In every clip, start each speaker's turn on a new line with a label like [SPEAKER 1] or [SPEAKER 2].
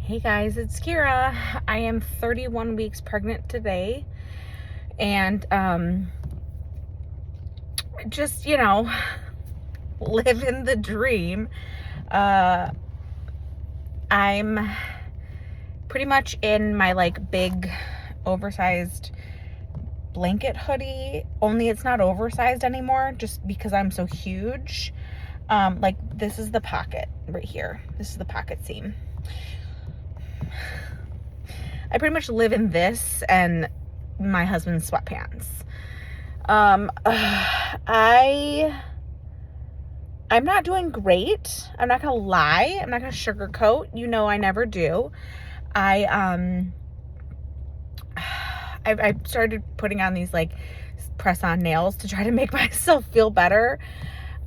[SPEAKER 1] Hey guys, it's Kira. I am 31 weeks pregnant today, and just, living the dream. I'm pretty much in my big oversized blanket hoodie, only it's not oversized anymore just because I'm so huge. This is the pocket right here. This is the pocket seam. I pretty much live in this and my husband's sweatpants. I'm not doing great. I'm not gonna lie. I'm not gonna sugarcoat. I never do. I started putting on these press-on nails to try to make myself feel better.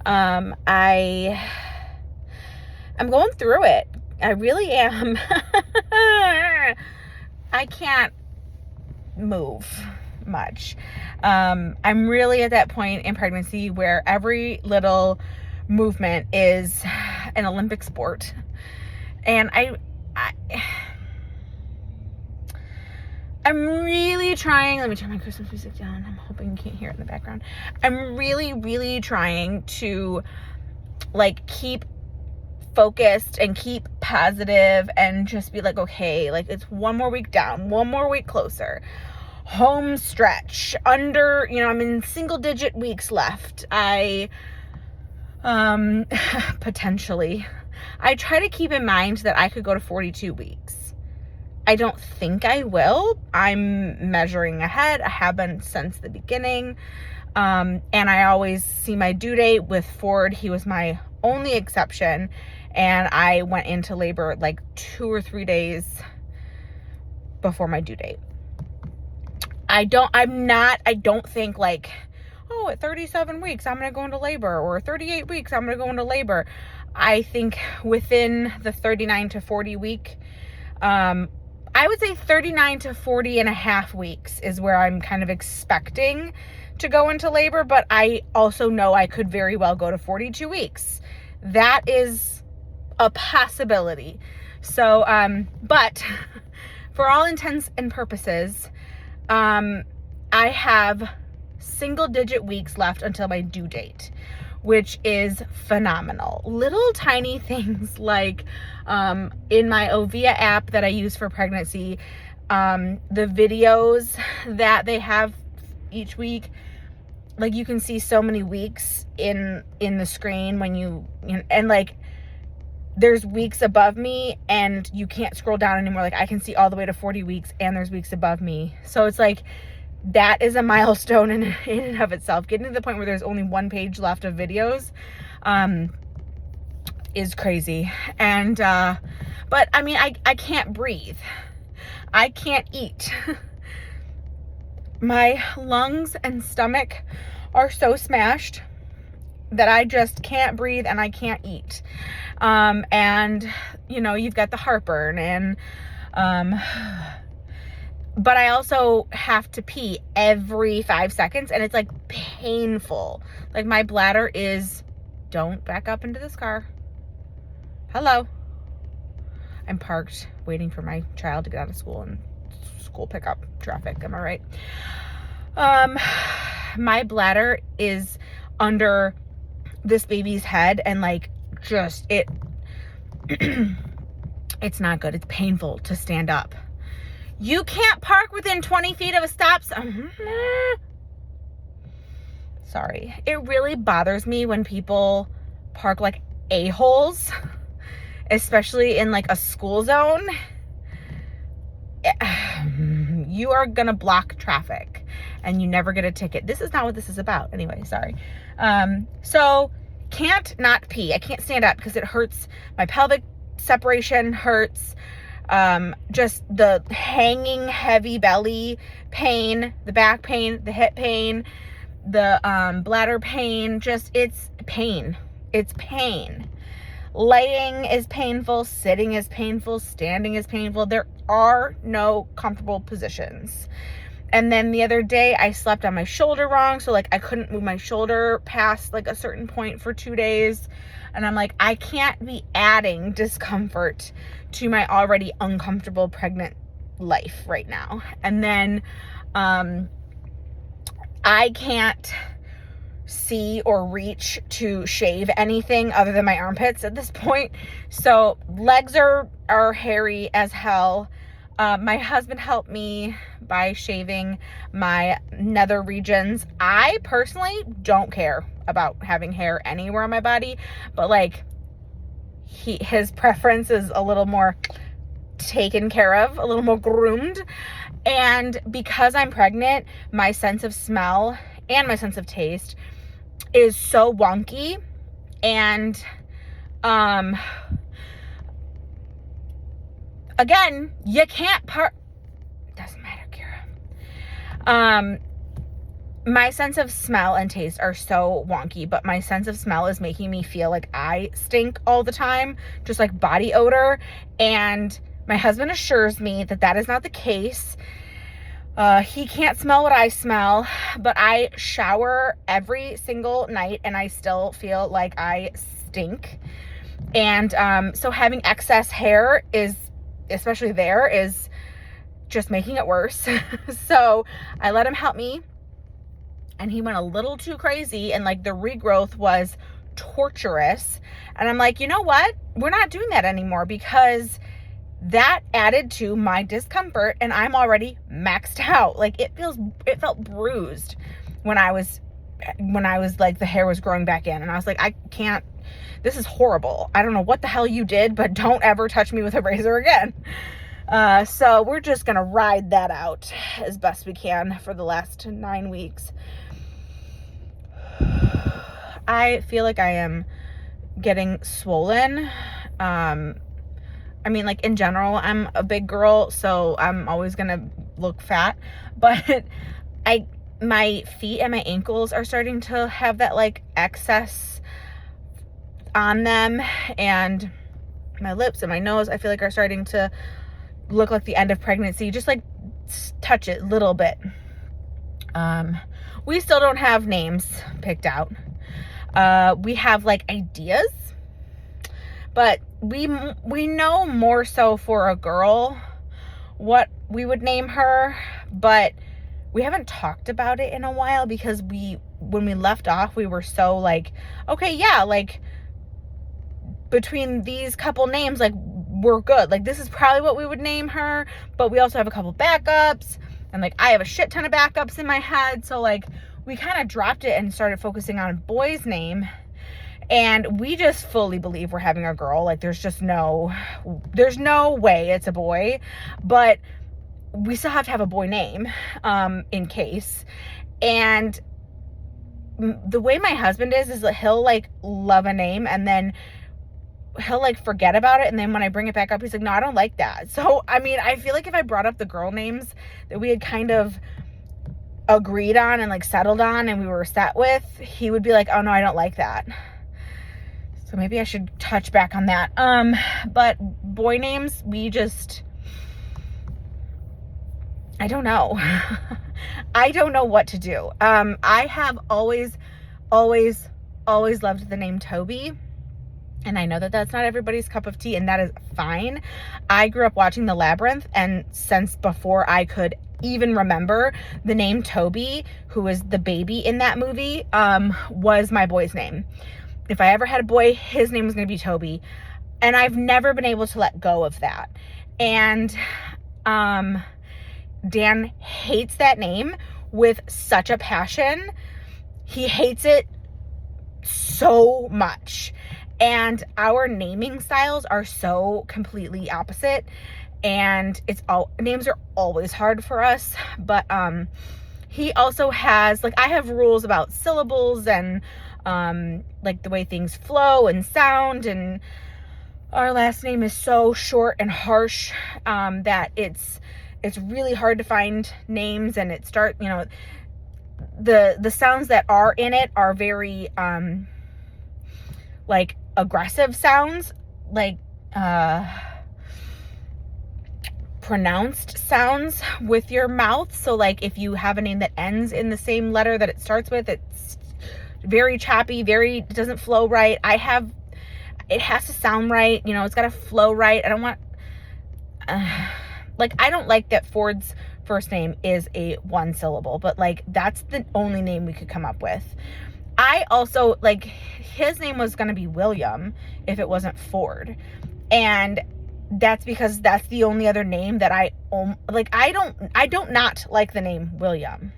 [SPEAKER 1] I'm going through it. I really am. I can't move much. I'm really at that point in pregnancy where every little movement is an Olympic sport. And I'm really trying. Let me turn my Christmas music down. I'm hoping you can't hear it in the background. I'm really, really trying to keep focused and keep positive and just be okay, it's one more week down, one more week closer, home stretch, I'm in single digit weeks left. Potentially, I try to keep in mind that I could go to 42 weeks. I don't think I will. I'm measuring ahead. I have been since the beginning. And I always see my due date with Ford. He was my only exception. And I went into labor 2 or 3 days before my due date. I don't think at 37 weeks, I'm going to go into labor, or 38 weeks, I'm going to go into labor. I think within the 39 to 40 week, I would say 39 to 40 and a half weeks is where I'm kind of expecting to go into labor, but I also know I could very well go to 42 weeks. That is a possibility. So, but for all intents and purposes, I have single digit weeks left until my due date, which is phenomenal. Little tiny things in my Ovia app that I use for pregnancy, the videos that they have each week, you can see so many weeks in the screen when there's weeks above me and you can't scroll down anymore. I can see all the way to 40 weeks and there's weeks above me. So it's that is a milestone in and of itself. Getting to the point where there's only one page left of videos is crazy. And but I can't breathe. I can't eat. My lungs and stomach are so smashed that I just can't breathe and I can't eat. And you've got the heartburn and but I also have to pee every 5 seconds and it's painful. My bladder is, don't back up into this car. Hello. I'm parked waiting for my child to get out of school and school pickup traffic. Am I right? My bladder is under this baby's head and it's not good. It's painful to stand up. You can't park within 20 feet of a stop sign. Sorry. It really bothers me when people park a-holes, especially in a school zone. You are gonna block traffic and you never get a ticket. This is not what this is about. Anyway, sorry. So can't not pee. I can't stand up because it hurts. My pelvic separation hurts. Just the hanging heavy belly pain, the back pain, the hip pain, the bladder pain, it's pain. It's pain. Laying is painful, sitting is painful, standing is painful. There are no comfortable positions. And then the other day I slept on my shoulder wrong. So like I couldn't move my shoulder past like a certain point for 2 days. And I'm like, I can't be adding discomfort to my already uncomfortable pregnant life right now. And then I can't see or reach to shave anything other than my armpits at this point. So legs are hairy as hell. My husband helped me by shaving my nether regions. I personally don't care about having hair anywhere on my body, but like his preference is a little more taken care of, a little more groomed. And because I'm pregnant, my sense of smell and my sense of taste is so wonky. And again, you can't doesn't matter, Kira. My sense of smell and taste are so wonky, but my sense of smell is making me feel like I stink all the time, just like body odor. And my husband assures me that that is not the case. He can't smell what I smell, but I shower every single night and I still feel like I stink. And so having excess hair is, especially there, is just making it worse. So I let him help me, and he went a little too crazy, and like the regrowth was torturous. And I'm like, you know what? We're not doing that anymore, because that added to my discomfort, and I'm already maxed out. Like it felt bruised when I was like, the hair was growing back in, and I was like, I can't, this is horrible. I don't know what the hell you did, but don't ever touch me with a razor again. So we're just gonna ride that out as best we can for the last 9 weeks. I feel like I am getting swollen. I mean, like in general, I'm a big girl, so I'm always gonna look fat, but my feet and my ankles are starting to have that like excess on them, and my lips and my nose, I feel like, are starting to look like the end of pregnancy. Just like touch it a little bit. We still don't have names picked out. We have like ideas, but we know more so for a girl what we would name her, but we haven't talked about it in a while, because when we left off, we were so like, okay, yeah, like between these couple names, like we're good. Like this is probably what we would name her, but we also have a couple backups, and like I have a shit ton of backups in my head. So like we kind of dropped it and started focusing on a boy's name, and we just fully believe we're having a girl. Like there's no way it's a boy, but we still have to have a boy name in case. And the way my husband is that he'll like love a name, and then he'll like forget about it, and then when I bring it back up, he's like, no, I don't like that. So I mean, I feel like if I brought up the girl names that we had kind of agreed on and like settled on and we were set with, he would be like, oh no, I don't like that. So maybe I should touch back on that. But boy names, I don't know. I don't know what to do. I have always loved the name Toby. And I know that that's not everybody's cup of tea, and that is fine. I grew up watching The Labyrinth, and since before I could even remember, the name Toby, who was the baby in that movie, was my boy's name. If I ever had a boy, his name was going to be Toby. And I've never been able to let go of that. And Dan hates that name with such a passion. He hates it so much. And our naming styles are so completely opposite, and names are always hard for us. But he also has, like, I have rules about syllables and like the way things flow and sound, and our last name is so short and harsh that it's really hard to find names, and the sounds that are in it are very like aggressive sounds, like pronounced sounds with your mouth. So like if you have a name that ends in the same letter that it starts with, it's very choppy, it doesn't flow right. It has to sound right, you know, it's got to flow right. I don't want, I don't like that Ford's first name is a 1 syllable, but like that's the only name we could come up with. I also, like, his name was going to be William if it wasn't Ford. And that's because that's the only other name that I don't not like the name William.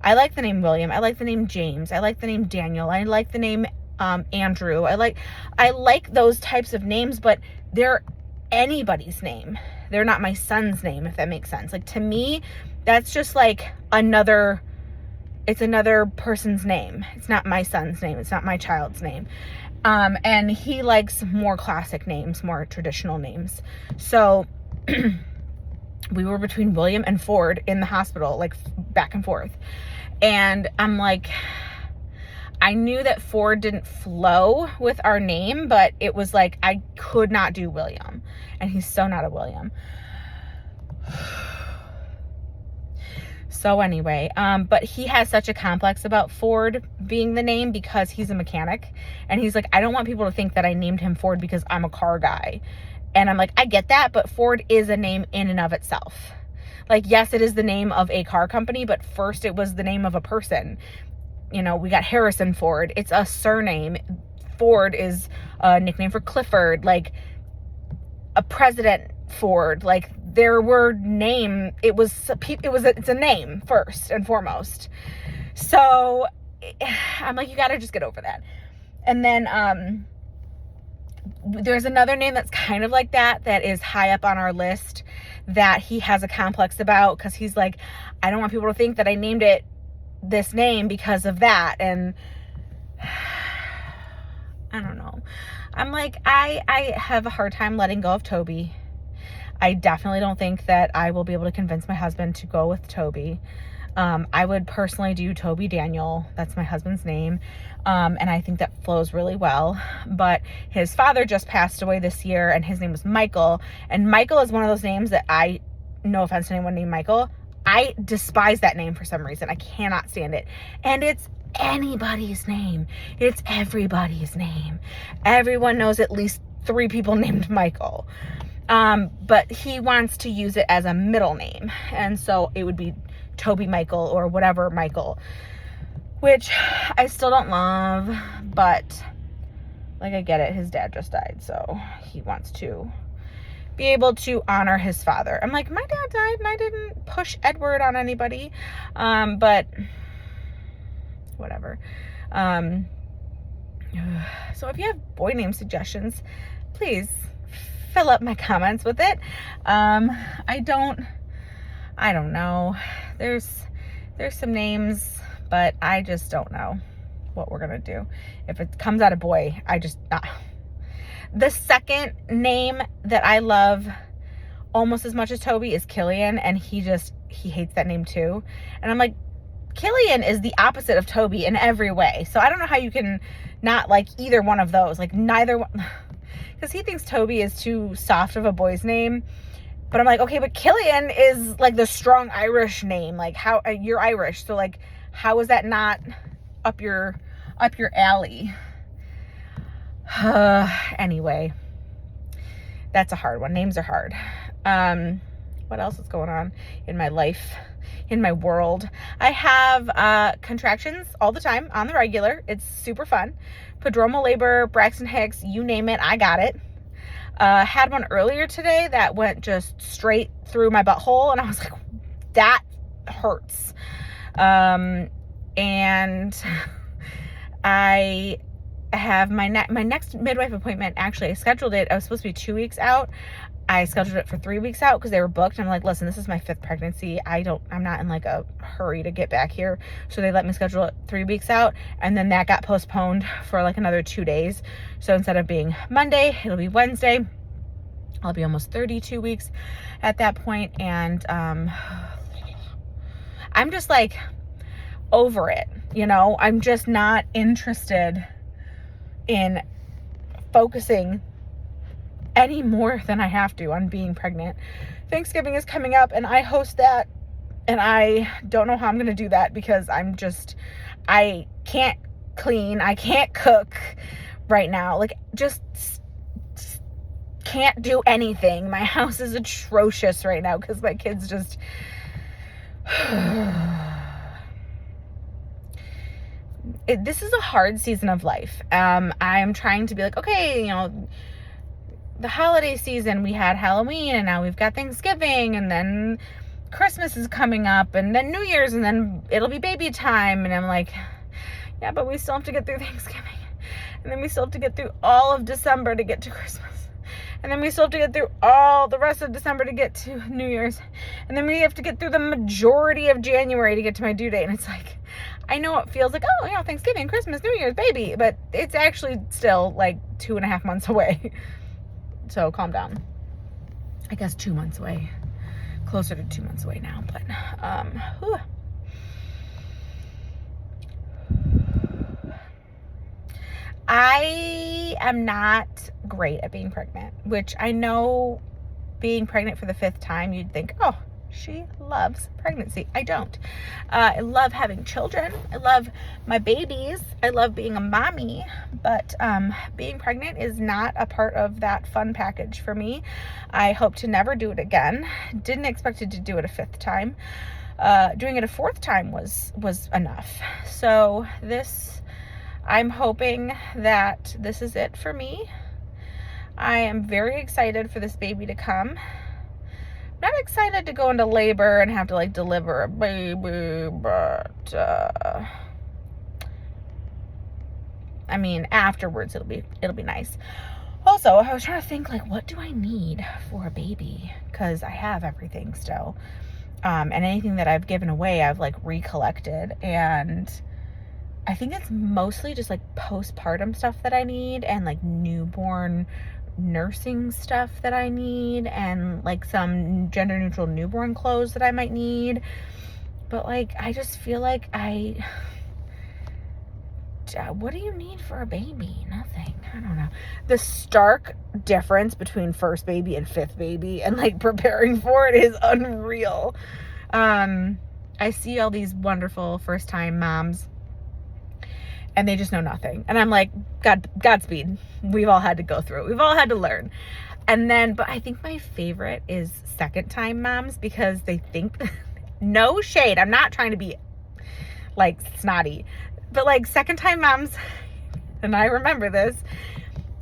[SPEAKER 1] I like the name William. I like the name James. I like the name Daniel. I like the name Andrew. I like those types of names, but they're anybody's name. They're not my son's name, if that makes sense. Like, to me, that's just like it's another person's name. It's not my son's name. It's not my child's name. And he likes more classic names, more traditional names. So we were between William and Ford in the hospital, like back and forth. And I'm like, I knew that Ford didn't flow with our name, but it was like, I could not do William. And he's so not a William. So anyway, but he has such a complex about Ford being the name because he's a mechanic. And he's like, I don't want people to think that I named him Ford because I'm a car guy. And I'm like, I get that, but Ford is a name in and of itself. Like, yes, it is the name of a car company, but first it was the name of a person. You know, we got Harrison Ford. It's a surname. Ford is a nickname for Clifford, like a President Ford. Like, there were name. It's a name first and foremost. So I'm like, you got to just get over that. And then there's another name that's kind of like that is high up on our list that he has a complex about, because he's like, I don't want people to think that I named it this name because of that. And I don't know. I'm like, I have a hard time letting go of Toby. I definitely don't think that I will be able to convince my husband to go with Toby. I would personally do Toby Daniel. That's my husband's name. And I think that flows really well. But his father just passed away this year, and his name was Michael. And Michael is one of those names that no offense to anyone named Michael, I despise that name for some reason. I cannot stand it. And it's anybody's name. It's everybody's name. Everyone knows at least 3 people named Michael. But he wants to use it as a middle name. And so it would be Toby Michael or whatever Michael, which I still don't love, but like, I get it. His dad just died, so he wants to be able to honor his father. I'm like, my dad died and I didn't push Edward on anybody. But whatever. So if you have boy name suggestions, please fill up my comments with it. I don't know. There's some names, but I just don't know what we're gonna do. If it comes out a boy, The second name that I love almost as much as Toby is Killian, and he hates that name too. And I'm like, Killian is the opposite of Toby in every way. So I don't know how you can not like either one of those. Like, neither one, because he thinks Toby is too soft of a boy's name. But I'm like, okay, but Killian is like the strong Irish name. Like, how you're Irish, so like, how is that not up your alley? Anyway, that's a hard one. Names are hard. What else is going on in my life, in my world? I have contractions all the time on the regular. It's super fun. Prodromal labor, Braxton Hicks, you name it, I got it. Had one earlier today that went just straight through my butthole, and I was like, that hurts. And I have my next midwife appointment. Actually, I scheduled it. I was supposed to be 2 weeks out. I scheduled it for 3 weeks out because they were booked. I'm like, listen, this is my 5th pregnancy. I'm not in like a hurry to get back here. So they let me schedule it 3 weeks out. And then that got postponed for like another 2 days. So instead of being Monday, it'll be Wednesday. I'll be almost 32 weeks at that point. And I'm just like over it. You know, I'm just not interested in focusing any more than I have to on being pregnant. Thanksgiving is coming up and I host that, and I don't know how I'm going to do that because I can't clean, I can't cook right now. Like, just can't do anything. My house is atrocious right now because my kids just this is a hard season of life. I'm trying to be like, okay, you know, the holiday season, we had Halloween and now we've got Thanksgiving, and then Christmas is coming up, and then New Year's, and then it'll be baby time. And I'm like, yeah, but we still have to get through Thanksgiving, and then we still have to get through all of December to get to Christmas, and then we still have to get through all the rest of December to get to New Year's, and then we have to get through the majority of January to get to my due date. And it's like, I know it feels like, oh, you know, Thanksgiving, Christmas, New Year's, baby, but it's actually still like 2.5 months away. So calm down. I guess 2 months away. Closer to 2 months away now, but whew. I am not great at being pregnant, which I know, being pregnant for the 5th time, you'd think, oh, she loves pregnancy. I don't. I love having children. I love my babies. I love being a mommy, but being pregnant is not a part of that fun package for me. I hope to never do it again. Didn't expect to do it a 5th time. Doing it a 4th time was enough. So I'm hoping that this is it for me. I am very excited for this baby to come. Not excited to go into labor and have to like deliver a baby, but I mean, afterwards it'll be nice. Also, I was trying to think, like, what do I need for a baby? Because I have everything still, and anything that I've given away I've like recollected, and I think it's mostly just like postpartum stuff that I need, and like newborn nursing stuff that I need, and like some gender neutral newborn clothes that I might need. But like, I just feel like what do you need for a baby? Nothing. I don't know. The stark difference between first baby and 5th baby and like preparing for it is unreal. I see all these wonderful first time moms and they just know nothing. And I'm like, Godspeed. We've all had to go through it. We've all had to learn. And then, but I think my favorite is 2nd time moms, because they think, no shade, I'm not trying to be like snotty, but like 2nd time moms, and I remember this,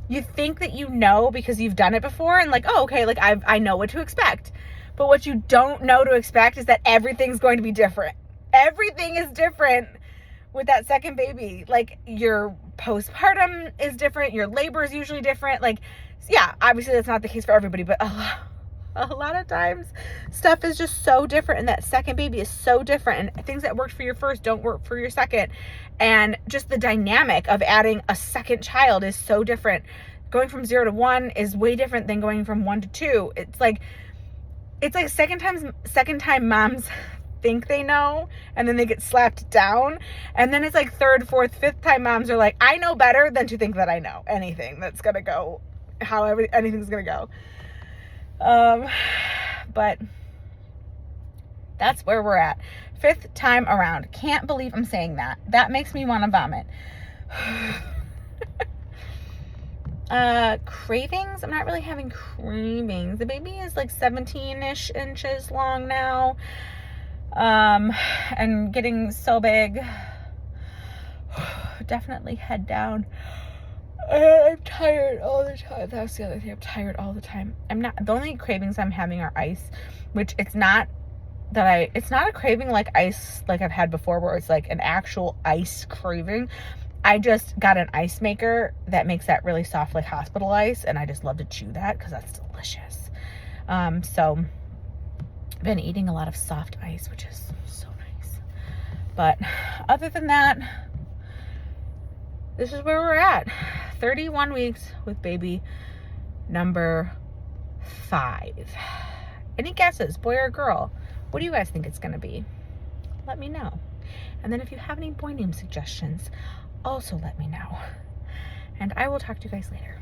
[SPEAKER 1] you think that you know because you've done it before, and like, oh, okay, like I know what to expect. But what you don't know to expect is that everything's going to be different. Everything is different with that 2nd baby. Like, your postpartum is different, your labor is usually different. Like, yeah, obviously that's not the case for everybody, but a lot of times stuff is just so different, and that 2nd baby is so different, and things that worked for your 1st don't work for your 2nd, and just the dynamic of adding a 2nd child is so different. Going from 0 to 1 is way different than going from 1 to 2. It's like second time moms think they know, and then they get slapped down, and then it's like 3rd, 4th, 5th time moms are like, I know better than to think that I know anything that's gonna go, however anything's gonna go. But that's where we're at. 5th time around. Can't believe I'm saying that. That makes me want to vomit. Cravings. I'm not really having cravings. The baby is like 17-ish inches long now. And getting so big. Definitely head down. I'm tired all the time. That's the other thing. I'm tired all the time. The only cravings I'm having are ice, which it's not a craving like ice like I've had before, where it's like an actual ice craving. I just got an ice maker that makes that really soft, like hospital ice, and I just love to chew that because that's delicious. So I've been eating a lot of soft ice, which is so nice. But other than that, this is where we're at. 31 weeks with baby number 5. Any guesses, boy or girl? What do you guys think it's gonna be? Let me know. And then if you have any boy name suggestions, also let me know. And I will talk to you guys later.